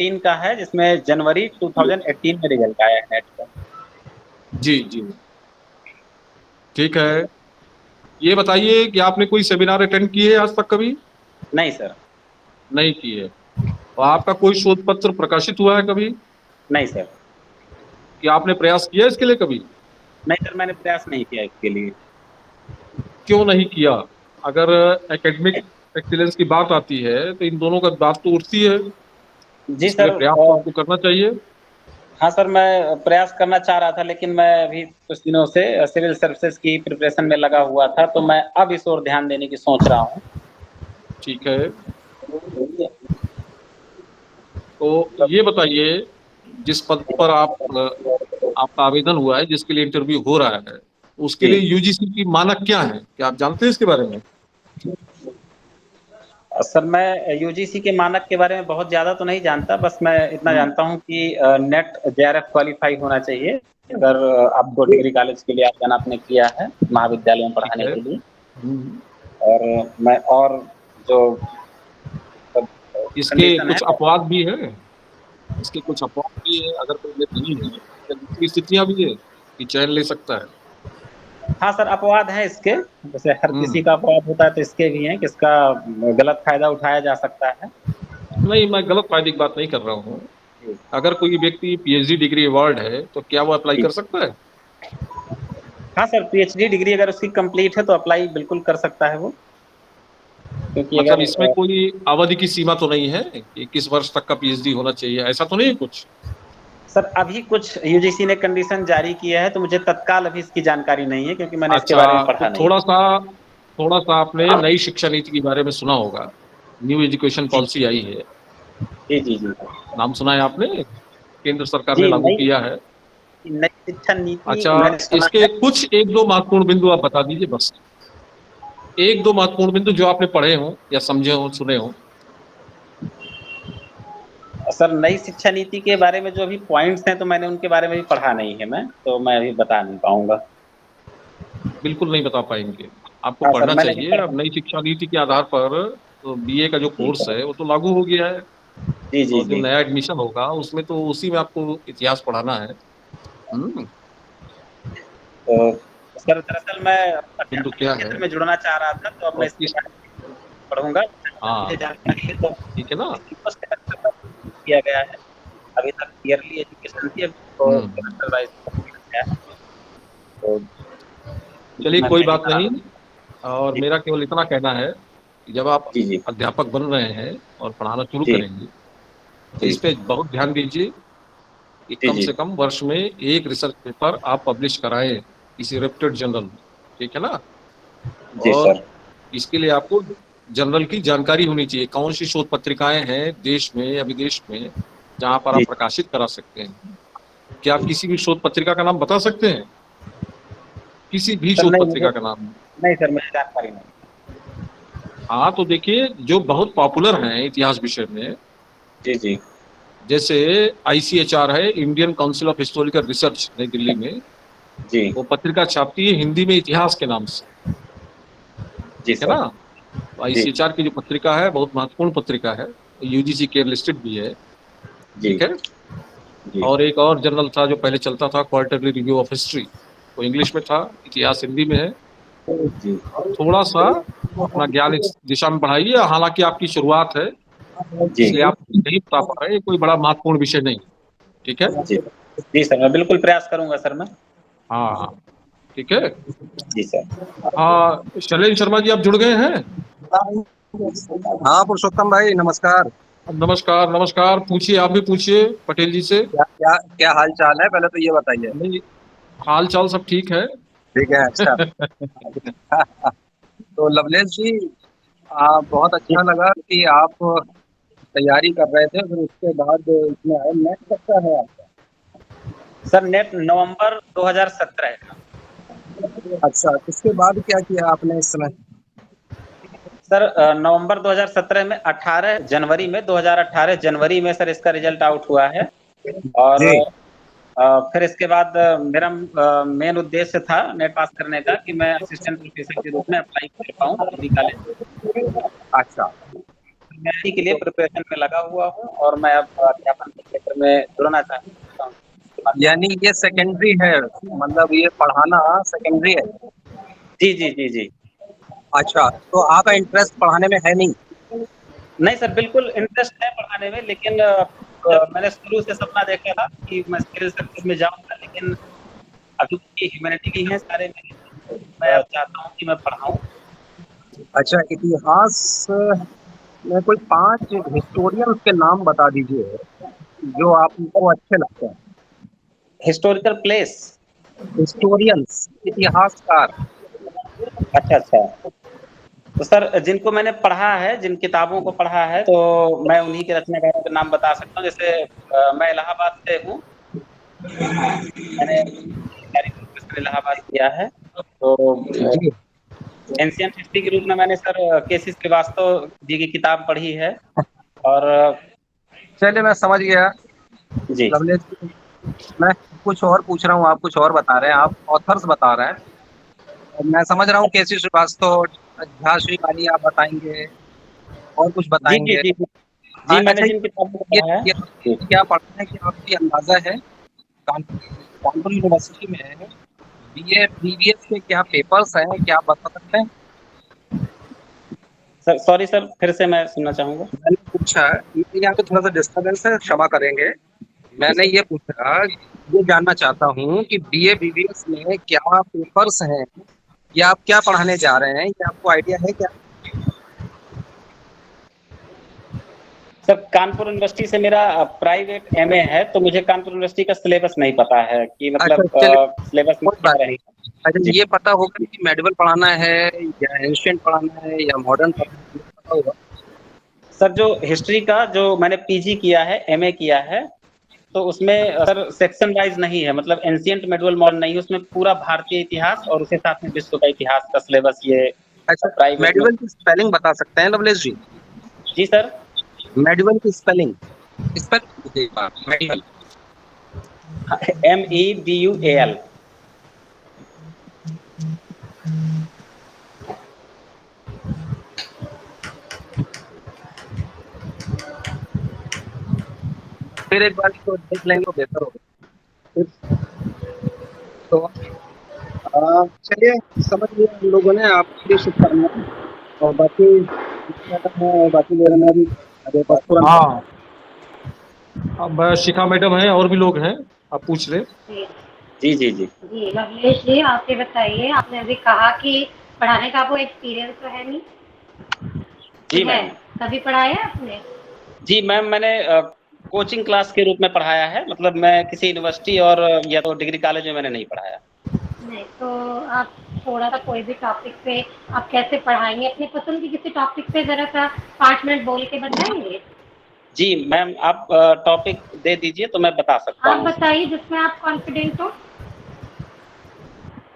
2017 का है, जिसमें जनवरी 2018 में रिजल्ट आया है नेट का। जी जी, ठीक है। ये बताइए कि आपने कोई सेमिनार अटेंड किए है आज तक कभी? नहीं सर। नहीं किए। तो आपका कोई शोध पत्र प्रकाशित हुआ है कभी? नहीं सर। कि आपने प्रयास किया इसके लिए कभी? नहीं सर, मैंने प्रयास नहीं किया इसके लिए। क्यों नहीं किया? अगर एकेडमिक एक्सीलेंस की बात आती है तो इन दोनों का बात तो उठती है। जी इसके लिए सर। प्रयास तो आपको करना चाहिए। हाँ सर, मैं प्रयास करना चाह रहा था, लेकिन मैं अभी कुछ दिनों से सिविल सर्विसेज की प्रिपरेशन में लगा हुआ था, तो मैं अब इस ओर ध्यान देने की सोच रहा हूँ। ठीक है। तो ये बताइए, जिस पद पर आपका आवेदन हुआ है, जिसके लिए इंटरव्यू हो रहा है, उसके जी लिए यूजीसी की मानक क्या है? क्या आप जानते हैं इसके बारे में? सर, मैं यूजीसी के मानक के बारे में बहुत ज़्यादा तो नहीं जानता, बस मैं इतना हम्म, जानता हूँ कि नेट जेआरएफ क्वालिफाई होना चाहिए अगर आपको डिग्री कॉलेज के लिए आवेदन आपने किया है महाविद्यालय में ठीक पढ़ाने है। के लिए। हम्म, और मैं और जो इसके कंडीशन है। कुछ अपवाद भी है। इसके कुछ अपवाद भी है, अगर कोई नेट नहीं है तो दूसरी स्थितियां भी है कि चयन ले सकता है। हाँ सर, अपवाद है इसके, जैसे हर हम्म, किसी का अपवाद होता है तो इसके भी हैं कि इसका गलत फायदा उठाया जा सकता है। नहीं, मैं गलत फायदे की बात नहीं कर रहा हूँ। जी अगर कोई व्यक्ति पीएचडी डिग्री अवार्ड है तो क्या वो अप्लाई जी। कर सकता है? हाँ सर, पीएचडी डिग्री अगर उसकी कंप्लीट है तो अप्लाई बिल्कुल कर सकता है वो, क्योंकि मतलब अगर इसमें कोई अवधि की सीमा तो नहीं है कि किस वर्ष तक का पीएचडी होना चाहिए, ऐसा तो नहीं है कुछ? सर अभी कुछ यूजीसी ने कंडीशन जारी किया है, तो मुझे तत्काल अभी इसकी जानकारी नहीं है, क्योंकि मैंने इसके अच्छा, बारे में तो पढ़ा नहीं। थोड़ा सा आपने नई शिक्षा नीति के बारे में सुना होगा। न्यू एजुकेशन जी पॉलिसी आई है। जी जी जी। नाम सुना है आपने? केंद्र सरकार ने जी, लागू नई किया है। नई शिक्षा नीति अच्छा, मैंने सुना इसके है। कुछ एक दो महत्वपूर्ण बिंदु आप बता दीजिए बस। एक दो महत्वपूर्ण बिंदु जो आपने पढ़े हो या समझे हो, सुने हो। सर नई शिक्षा नीति के बारे में जो अभी पॉइंट्स हैं, तो मैंने उनके बारे में भी पढ़ा नहीं है, मैं तो मैं अभी बता नहीं पाऊंगा। बिल्कुल नहीं बता पाएंगे। आपको हाँ सर, पढ़ना मैंने भी चाहिए। पढ़ा। अब नई शिक्षा नीति के आधार पर तो बीए का जो जी कोर्स है वो तो लागू हो गया है। जी जी और जो जी। नया एडमिशन होगा उसमें तो उसी में आपको इतिहास पढ़ाना है। हम्म, तो सर दरअसल मैं बिंदु अध्यापन के क्या है क्षेत्र में जुड़ना चाह रहा था, तो अब मैं और इसके किस। बारे में पढ़ूंगा, अगर मुझे हाँ, जानकारी है तो ठीक है ना। सिलेबस के अंतर्गत किया गया है। अभी तक ईयरली एजुकेशन थी, अभी तो हम्म, सेमेस्टर वाइज किया गया है। तो चलिए मैं कोई पहली बात बार नहीं। और जी मेरा केवल इतना कहना है कि जब आप जी जी अध्यापक बन रहे हैं और पढ़ाना शुरू जी करेंगे तो जी इस पे बहुत ध्यान दीजिए कि जी कम जी से कम वर्ष में एक रिसर्च पेपर आप पब्लिश कराएं किसी रेप्यूटेड जर्नल में। ठीक है ना। जी और सर। इसके लिए आपको जर्नल की जानकारी होनी चाहिए, कौन सी शोध पत्रिकाएं हैं देश में या विदेश में जहां पर जी आप प्रकाशित करा सकते हैं। क्या आप किसी भी शोध पत्रिका का नाम बता सकते हैं? किसी भी सर शोध नहीं, मुझे पत्रिका का नाम? नहीं सर, मुझे जानकारी नहीं। हाँ, तो देखिए जो बहुत पॉपुलर हैं इतिहास विषय में, जी जी जैसे आईसीएचआर है, Indian council of historical research, नई दिल्ली में। जी वो पत्रिका छापती है हिंदी में इतिहास के नाम से। जी ठीक है ना। सर। तो जी आईसीएचआर की जो पत्रिका है बहुत महत्वपूर्ण पत्रिका है, यूजीसी केयर लिस्टेड भी है। जी ठीक है। जी और एक और जर्नल था जो पहले चलता था, क्वार्टरली रिव्यू ऑफ हिस्ट्री। वो इंग्लिश में था, इतिहास हिंदी में है। जी थोड़ा सा अपना ज्ञान इस दिशा में बढ़ाइए। हालांकि आपकी शुरुआत है, जी इसलिए आप नहीं बता पा रहे हैं, ये कोई बड़ा महत्वपूर्ण विषय नहीं। ठीक है। जी जी सर, मैं बिल्कुल प्रयास करूंगा सर मैं। हाँ हाँ, ठीक है। जी सर। हाँ, शैलेंद्र शर्मा जी आप जुड़ गए हैं। हाँ पुरुषोत्तम भाई, नमस्कार। नमस्कार नमस्कार, पूछिए, आप भी पूछिए पटेल जी से। क्या क्या क्या हाल चाल है, पहले तो ये बताइए। नहीं, हाल चाल सब ठीक है। ठीक है, अच्छा। तो लवलेश जी, बहुत जी अच्छा लगा कि आप तैयारी कर रहे थे, फिर उसके बाद इसमें आए। नेक्स्ट कब का है आपका? सर, नेट नवंबर 2017 का। अच्छा, उसके बाद क्या किया आपने इस समय? सर नवंबर 2017 में 18 जनवरी में 2018 जनवरी में सर इसका रिजल्ट आउट हुआ है। और जी। फिर इसके बाद मेरा मेन उद्देश्य था नेट पास करने का कि मैं असिस्टेंट प्रोफेसर के रूप में अप्लाई कर पाऊँ डिग्री कॉलेज। अच्छा। यूपीएससी के लिए प्रिपरेशन में लगा हुआ हूँ और मैं अब अध्यापन के क्षेत्र में जुड़ना चाहता हूँ। यानी ये सेकेंडरी है, मतलब ये पढ़ाना सेकेंडरी है। जी, जी, जी, जी। अच्छा, तो आपका इंटरेस्ट पढ़ाने में है नहीं? नहीं सर, बिल्कुल इंटरेस्ट है पढ़ाने में, लेकिन मैंने शुरू से सपना देखा था कि मैं सिविल सर्विस में जाऊँगा, लेकिन अभी चूँकि ह्यूमैनिटी की हैं सारे मेरे, तो मैं अब चाहता हूँ कि मैं पढ़ाऊँ। अच्छा, इतिहास में कोई 5 हिस्टोरियंस के नाम बता दीजिए, जो आपको अच्छे लगते हैं। Historical place? हिस्टोरियंस, इतिहासकार। अच्छा, अच्छा। तो सर जिनको मैंने पढ़ा है, जिन किताबों को पढ़ा है, तो मैं उन्हीं के रचनाकारों के नाम बता सकता हूँ। जैसे मैं इलाहाबाद से हूँ, मैंने सरकारी प्रिपरेशन इलाहाबाद किया है, तो जी। एंशिएंट हिस्ट्री के रूप में मैंने सर के.सी. श्रीवास्तव जी की किताब पढ़ी है और चलिए, मैं समझ गया। जी। लवलेश जी, मैं कुछ और पूछ रहा हूँ, आप कुछ और बता रहे हैं, आप ऑथर्स बता रहे हैं। मैं समझ रहा हूँ के.सी. श्रीवास्तव, झांसी रानी आप बताएंगे, और कुछ जी, जी, बताएंगे। जी। जी, मैंने अच्छा, जिन किताबों को ये पढ़ा है। ये जी। क्या पढ़ते हैं कि आपकी अंदाजा है कानपुर यूनिवर्सिटी में बीए प्रीवियस के क्या पेपर्स हैं, क्या आप बता सकते हैं? सर सॉरी सर, फिर से मैं सुनना चाहूँगा। मैंने पूछा, यहाँ पे थोड़ा सा डिस्टर्बेंस है, क्षमा करेंगे। जी मैंने सर। ये पूछा, ये जानना चाहता हूँ कि बीए बीबीएस में क्या पेपर्स हैं, या आप क्या पढ़ाने जा रहे हैं, ये आपको आइडिया है क्या? सर कानपुर यूनिवर्सिटी से मेरा प्राइवेट एमए है, तो मुझे कानपुर यूनिवर्सिटी का सिलेबस नहीं पता है कि अच्छा, मतलब चलिए, सिलेबस में कोई क्या बात नहीं। रहेगा। अच्छा, जी। ये पता होगा कि मेडिवल पढ़ाना है, या एंशिएंट पढ़ाना है, या मॉडर्न पढ़ाना है, ये पता होगा? सर जो हिस्ट्री का जो मैंने पीजी किया है, एमए किया है, तो उसमें सर सेक्शन वाइज़ नहीं है, मतलब एंशिएंट, मिडीवल, मॉडर्न नहीं है, उसमें पूरा भारतीय इतिहास और उसके साथ में विश्व का इतिहास का सिलेबस ये अच्छा, प्राइवेट में। मेडिवल की स्पेलिंग बता सकते हैं लवलेश जी? जी सर। मेडिवल की स्पेलिंग, स्पेलिंग कीजिए एक बार, मेडिवल। MEDUAL। फिर एक बार इसको देख लेंगे तो बेहतर होगा। तो चलिए, समझ लिया हम लोगों ने, आपके लिए शुभकामनाएं। और बाकी मैडम है, और बाकी मेरे में भी मेरे पास तुरंत। हाँ, अब शिखा मैडम है, और भी लोग हैं, आप पूछ रहे। जी जी, जी, जी। जी लवलेश जी, आप ये बताइए, आपने अभी कहा कि पढ़ाने का आपको एक्सपीरियंस तो है नहीं, कि जी है? मैम। कभी पढ़ाया है आपने? जी मैम, मैंने कोचिंग क्लास के रूप में पढ़ाया है, मतलब मैं किसी यूनिवर्सिटी और या तो डिग्री कॉलेज में मैंने नहीं पढ़ाया। नहीं, तो आप थोड़ा-सा कोई भी टॉपिक पे आप कैसे पढ़ाएँगे? अपनी पसंद के किसी टॉपिक पे ज़रा-सा 5 मिनट बोल के बताएँगे? जी मैम, आप टॉपिक दे दीजिए तो मैं बता सकता आप हूँ। बताइए जिसमें आप कॉन्फिडेंट हो।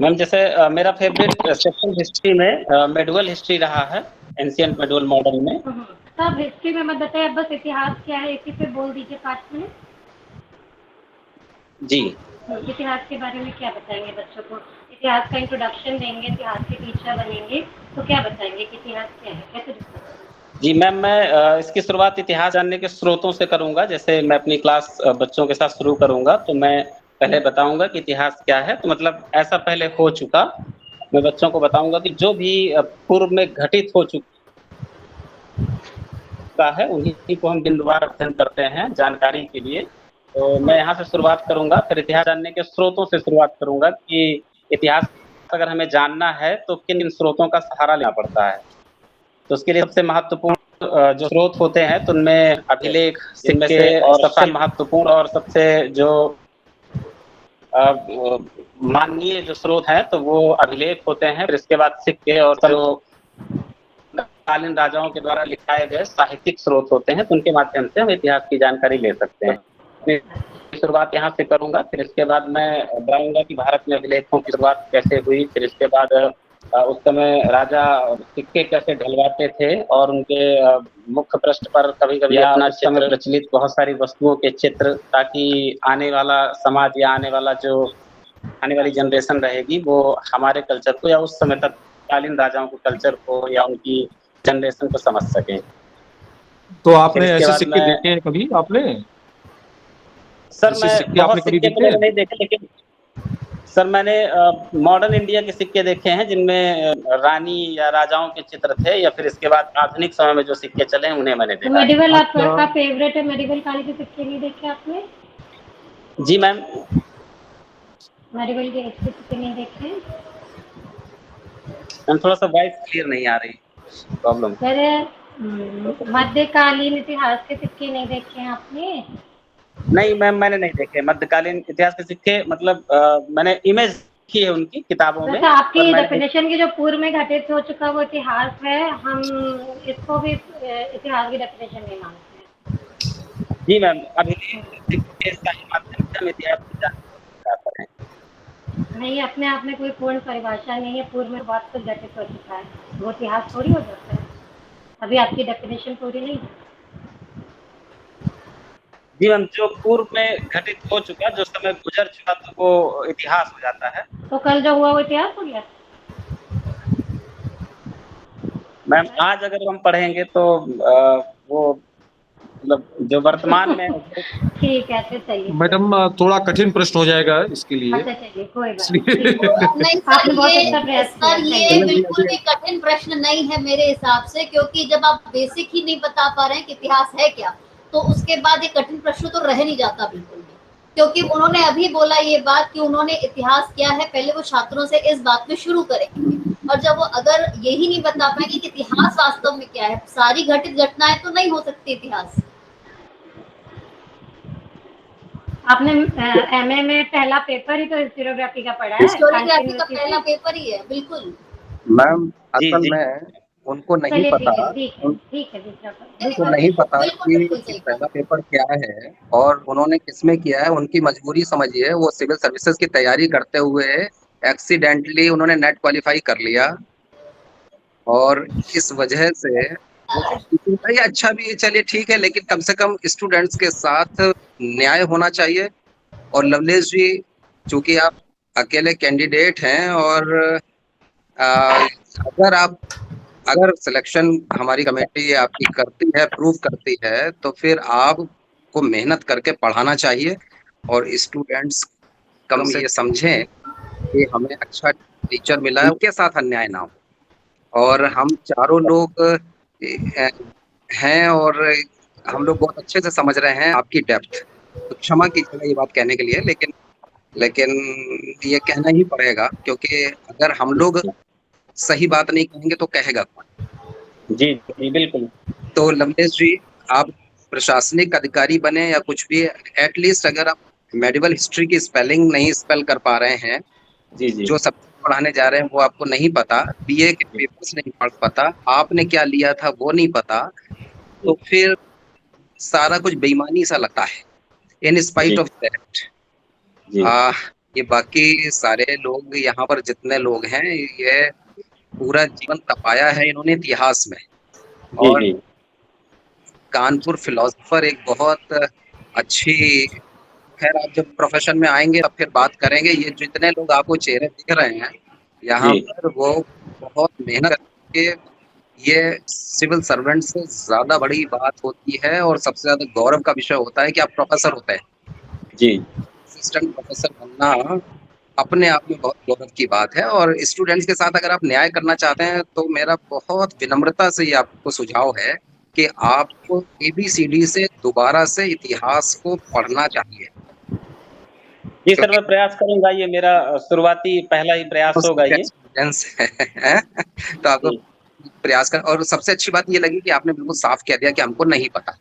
मैम जैसे मेरा फेवरेट सेक्शन हिस्ट्री में मेडिवल हिस्ट्री रहा है, एंशिएंट मिडीवल मॉडर्न में। तो आप हिस्ट्री में मत बताइए, आप बस इतिहास क्या है इसी पे बोल दीजिए 5 मिनट। जी। इतिहास के बारे में क्या बताएँगे बच्चों को? इतिहास का इंट्रोडक्शन देंगे, इतिहास के टीचर बनेंगे, तो क्या बताएँगे कि इतिहास क्या है? कैसे डिस्कस करेंगे? जी मैम, मैं इसकी शुरुआत इतिहास जानने के स्रोतों से करूँगा। जैसे मैं अपनी क्लास बच्चों के साथ शुरू करूँगा, तो मैं पहले बताऊँगा कि इतिहास क्या है, तो मतलब ऐसा पहले हो चुका। मैं बच्चों को बताऊँगा कि जो भी पूर्व में घटित हो चुका है, उन्हीं को हम बिंदुवार अध्ययन करते हैं जानकारी के लिए। तो मैं यहाँ से शुरुआत करूँगा, फिर इतिहास जानने के स्रोतों से शुरुआत करूँगा कि इतिहास अगर हमें जानना है, तो किन-किन स्रोतों का सहारा लेना पड़ता है। तो उसके लिए सबसे महत्वपूर्ण जो स्रोत होते हैं, तो उनमें अभिलेख, सिक्के और सबसे महत्वपूर्ण और सबसे जो माननीय जो स्रोत हैं, तो वो अभिलेख होते हैं। फिर इसके बाद सिक्के और जो तत्कालीन राजाओं के द्वारा लिखाए गए साहित्यिक स्रोत होते हैं, तो उनके माध्यम से हम इतिहास की जानकारी ले सकते हैं। मैं शुरुआत यहाँ से करूँगा, फिर इसके बाद मैं बताऊँगा कि भारत में अभिलेखों की शुरुआत कैसे हुई, फिर इसके बाद उस समय राजा सिक्के कैसे ढलवाते थे और उनके मुख्य पृष्ठ पर कभी-कभी अपना उस समय प्रचलित बहुत सारी वस्तुओं के चित्र, ताकि आने वाला समाज या आने वाली जनरेशन रहेगी, वो हमारे कल्चर को या उस समय तत्कालीन राजाओं के कल्चर को या उनकी जनरेशन को समझ सकें। तो फिर आपने इसके ऐसे बाद सिक्के मैं देखे हैं कभी आपने? सर ऐसे मैं सिक्के आपने बहुत कभी सिक्के देखे? वगैरह नहीं देखे, लेकिन सर मैंने मॉडर्न इंडिया के सिक्के देखे हैं जिनमें रानी या राजाओं के चित्र थे, या फिर इसके बाद आधुनिक समय में जो सिक्के चले हैं उन्हें मैंने तो देखा है। मेडिवल अच्छा। आपका फेवरेट है, मेडिवल काली के सिक्के नहीं देखे आपने? जी मैम। मेडिवल के एज के सिक्के नहीं देखे? मैम थोड़ा सा वॉइस क्लियर नहीं आ रही, प्रॉब्लम। सर मध्यकालीन इतिहास के सिक्के नहीं देखे हैं आपने? नहीं मैम, मैंने नहीं देखे मध्यकालीन इतिहास के सिक्के, मतलब मैंने इमेज की है उनकी किताबों में, वैसे आपकी पर मैंने डेफिनेशन की जो पूर्व में घटित हो चुका वो इतिहास है, हम इसको भी इतिहास की डेफिनेशन नहीं मानते हैं। जी मैम, अभिलेख सिक्के का ही माध्यम से हम इतिहास की जानकारी प्राप्त करें। नहीं, अपने आप में कोई पूर्ण परिभाषा नहीं है, पूर्व में बहुत कुछ घटित हो चुका है, वो इतिहास थोड़ी हो जाता है। अभी आपकी डेफिनेशन पूरी नहीं है। जी मैम, जो पूर्व में घटित हो चुका, जो समय गुजर चुका, तो वो इतिहास हो जाता है। तो कल जो हुआ वो इतिहास हो गया? मैम आज अगर हम पढ़ेंगे तो वो मतलब जो वर्तमान में जो ठीक है, फिर चलिए। मैडम थोड़ा कठिन प्रश्न हो जाएगा इसके लिए, अच्छा चलिए, कोई बात नहीं, इसलिए ठीक है। नहीं सर, आपने बहुत अच्छा ये प्रयास किया, सर ये चलिए। बिल्कुल भी कठिन प्रश्न नहीं है मेरे हिसाब से, क्योंकि जब आप बेसिक ही नहीं बता पा रहे हैं कि इतिहास है क्या, तो उसके बाद ये कठिन प्रश्न तो रह नहीं जाता बिल्कुल भी। क्योंकि उन्होंने अभी बोला ये बात कि उन्होंने इतिहास क्या है, पहले वो छात्रों से इस बात में शुरू करेंगे, और जब वो अगर यही नहीं बता पाएंगे कि इतिहास वास्तव में क्या है, सारी घटित घटनाएं तो नहीं हो सकती इतिहास। आपने एमए में पहला पेपर ही तो हिस्टोरियोग्राफी का पढ़ा है, हिस्टोरियोग्राफी का कंटिन्यूटी पहला से। पेपर ही है, बिल्कुल। मैम जी असल जी में उनको नहीं चलिए पता, ठीक है, ठीक है, ठीक है, दूसरा उनको दूसरा नहीं क्वेश्चन। पता बिल्कुल कि बिल्कुल सही पहला बात। पेपर क्या है और उन्होंने किसमें किया है। उनकी मजबूरी समझिए, वो सिविल सर्विसेज की तैयारी करते हुए एक्सीडेंटली उन्होंने नेट क्वालिफाई कर लिया, और इस वजह से वो ये अच्छा भी है, चलिए ठीक है, लेकिन कम से कम स्टूडेंट्स के साथ न्याय होना चाहिए। और लवलेश जी, चूंकि आप अकेले कैंडिडेट हैं, और अगर आप अगर सिलेक्शन हमारी कमेटी आपकी करती है, अप्रूव करती है, तो फिर आपको मेहनत करके पढ़ाना चाहिए, और स्टूडेंट्स कम से ये समझें कि हमें अच्छा टीचर मिला है, उनके साथ अन्याय ना हो। और हम चारों लोग हैं, और हम लोग बहुत अच्छे से समझ रहे हैं आपकी डेप्थ। तो क्षमा कीजिएगा ये बात कहने के लिए, लेकिन लेकिन ये कहना ही पड़ेगा, क्योंकि अगर हम लोग सही बात नहीं कहेंगे तो कहेगा कौन। जी जी बिल्कुल। तो लवलेश जी, आप प्रशासनिक अधिकारी बने या कुछ भी, एटलीस्ट अगर आप मेडिवल हिस्ट्री की स्पेलिंग नहीं स्पेल कर पा रहे हैं, जी जी जो सब्जेक्ट पढ़ाने जा रहे हैं वो आपको नहीं पता, बीए के जी पेपर्स नहीं पढ़ पता, आपने क्या लिया था वो नहीं पता, तो फिर सारा कुछ बेईमानी सा लगता है। इन स्पाइट जी ऑफ दैट, जी ये बाकी सारे लोग यहाँ पर जितने लोग हैं, ये पूरा जीवन तपाया है इन्होंने इतिहास में। जी और जी कानपुर फिलोसोफर एक बहुत अच्छी, खैर आप जब प्रोफेशन में आएंगे तब फिर बात करेंगे। ये जितने लोग आपको चेहरे दिख रहे हैं यहाँ जी पर, वो बहुत मेहनत करके, ये सिविल सर्वेंट से ज्यादा बड़ी बात होती है, और सबसे ज्यादा गौरव का विषय होता है कि आप प्रोफेसर होते हैं। जी असिस्टेंट प्रोफेसर बनना अपने आप में बहुत गौरव की बात है। और स्टूडेंट्स के साथ अगर आप न्याय करना चाहते हैं, तो मेरा बहुत विनम्रता से ये आपको सुझाव है कि आपको एबीसीडी से दोबारा से इतिहास को पढ़ना चाहिए, जी सर, क्योंकि मैं प्रयास करूंगा, ये मेरा शुरुआती पहला ही प्रयास होगा ये। एक्सपीरियंस है। तो आपको जी प्रयास कर, और सबसे अच्छी बात ये लगी कि आपने बिल्कुल साफ कह दिया कि हमको नहीं पता।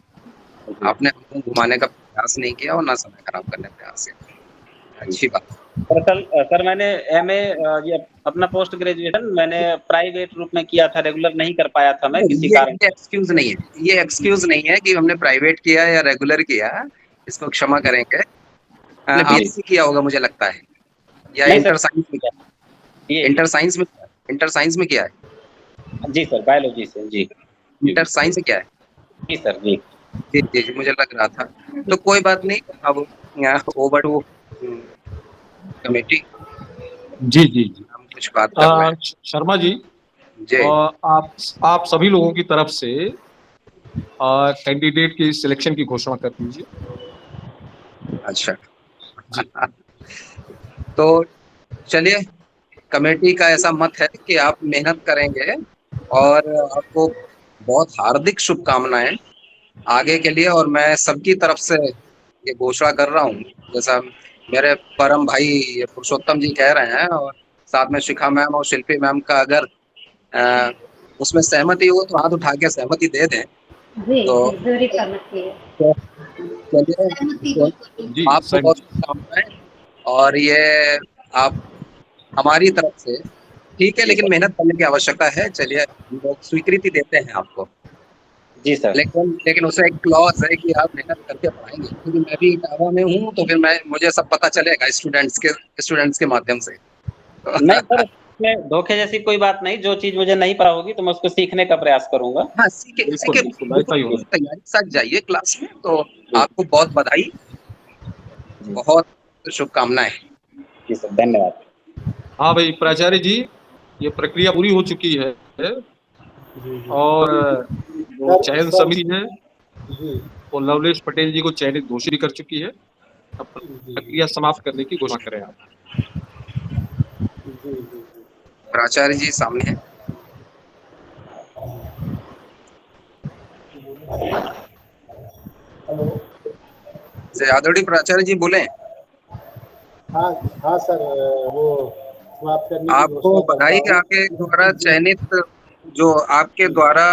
जी आपने हमको घुमाने का प्रयास नहीं किया और ना समय खराब करने का प्रयास किया। अच्छी बात। दरअसल सर मैंने एमए, ये अपना पोस्ट ग्रेजुएशन मैंने प्राइवेट रूप में किया था, रेगुलर नहीं कर पाया था मैं किसी कारण। ये एक्सक्यूज नहीं है, ये एक्सक्यूज नहीं है कि हमने प्राइवेट किया या रेगुलर किया, इसको क्षमा करेंगे। आपने बीएससी किया होगा मुझे लगता है, या नहीं इंटर सर, साइंस में किया? ये इंटर साइंस में किया है? जी सर, बायोलॉजी से। जी इंटर साइंस में क्या है? जी सर जी जी जी जी, मुझे लग रहा था। तो कोई बात नहीं, अब ओवर टू कमेटी, जी जी जी। हम कुछ बात कर रहे हैं। शर्मा जी, जी आप सभी लोगों की तरफ से कैंडिडेट की सिलेक्शन की घोषणा कर दीजिए। अच्छा जी। तो चलिए, कमेटी का ऐसा मत है कि आप मेहनत करेंगे और आपको बहुत हार्दिक शुभकामनाएं आगे के लिए। और मैं सबकी तरफ से ये घोषणा कर रहा हूँ, जैसा मेरे परम भाई ये पुरुषोत्तम जी कह रहे हैं, और साथ में शिखा मैम और शिल्पी मैम का अगर उसमें सहमति हो तो हाथ उठा के सहमति दे दें। जी तो जी जरूरी सहमति है। चलिए, सहमति तो बिल्कुल। जी आपको बहुत शुभकामनाएं। और ये आप हमारी तरफ से ठीक है, लेकिन मेहनत करने की आवश्यकता है। चलिए, हम लोग स्वीकृति देते हैं आपको, जी सर। लेकिन उसमें एक क्लॉज है कि आप मेहनत करके पढ़ाएंगे, क्योंकि मैं भी इटावा में हूँ, तो फिर मुझे सब पता चलेगा स्टूडेंट्स के माध्यम से। नहीं सर, इसमें धोखे जैसी कोई बात नहीं। जो चीज मुझे नहीं पता होगी तो मैं उसको सीखने का प्रयास करूंगा। हाँ, सीखे बिल्कुल सीखे बिल्कुल ऐसा ही बिल्कुल होना तैयारी के साथ जाइए क्लास में। तो आपको बहुत बधाई, बहुत शुभकामनाएं। जी सर, धन्यवाद। हाँ भाई प्राचार्य जी, ये प्रक्रिया पूरी हो चुकी है और जो चयन समिति है वो लवलेश पटेल जी को चयनित घोषित कर चुकी है। अब प्रक्रिया समाप्त करने की घोषणा करें आप। प्राचार्य जी सामने हैं। आदरणीय प्राचार्य जी बोले। हाँ हाँ सर, वो समाप्त करने की आपको घोषणा बधाई, करता हूँ। आपके द्वारा चयनित, जो आपके द्वारा